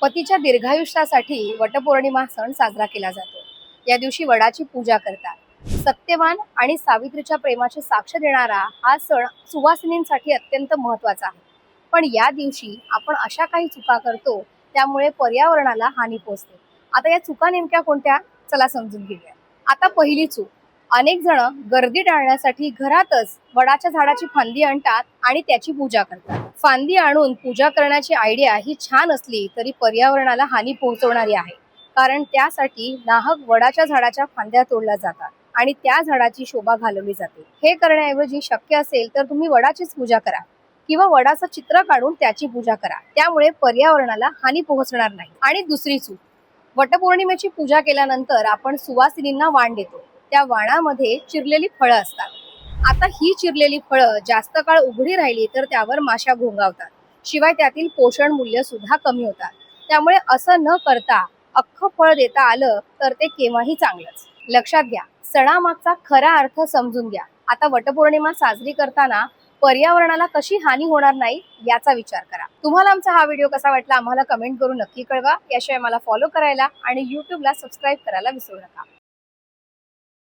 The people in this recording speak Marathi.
पतीच्या दीर्घायुष्यासाठी वटपौर्णिमा सण साजरा केला जातो। या दिवशी वडाची पूजा करतात। सत्यवान आणि सावित्रीच्या प्रेमाची साक्ष देणारा हा सण सुवासिनींसाठी अत्यंत महत्त्वाचा आहे। पण या दिवशी आपण अशा काही चुका करतो त्यामुळे पर्यावरणाला हानी पोहोचते। आता या चुका नेमक्या कोणत्या, चला समजून घेऊया। आता पहिली चूक, अनेक जण गर्दी टाळण्यासाठी घरातच वडाच्या झाडाची फांदी आणतात आणि त्याची पूजा करतात। फांदी आणून पूजा करण्याची आयडिया ही छान असली तरी पर्यावरणाला हानी पोहोचवणारी आहे। कारण त्यासाठी नाहक वडाच्या झाडाच्या फांद्या तोडल्या जातात आणि त्या झाडाची शोभा घालवली जाते। हे करण्याऐवजी शक्य असेल तर तुम्ही वडाचीच पूजा करा किंवा वडाचं चित्र काढून त्याची पूजा करा। त्यामुळे पर्यावरणाला हानी पोहोचणार नाही। आणि दुसरी चूक, वटपौर्णिमेची पूजा केल्यानंतर आपण सुवासिनींना वाण देतो। त्या वाणामध्ये चिरलेली फळं असतात। आता ही चिरलेली फळं जास्त काळ उघडी राहिली तर त्यावर माशा घोंगावतात, शिवाय त्यातील पोषण मूल्य सुद्धा कमी होतात। त्यामुळे असं न करता अख्खं फळ देता आलं तर ते केव्हाही चांगलंच। लक्षात घ्या, सणामागचा खरा अर्थ समजून घ्या। आता वटपौर्णिमा साजरी करताना पर्यावरणाला कशी हानी होणार नाही याचा विचार करा। तुम्हाला आमचा हा व्हिडिओ कसा वाटला आम्हाला कमेंट करून नक्की कळवा। याशिवाय मला फॉलो करायला आणि यूट्यूबला सबस्क्राईब करायला विसरू नका।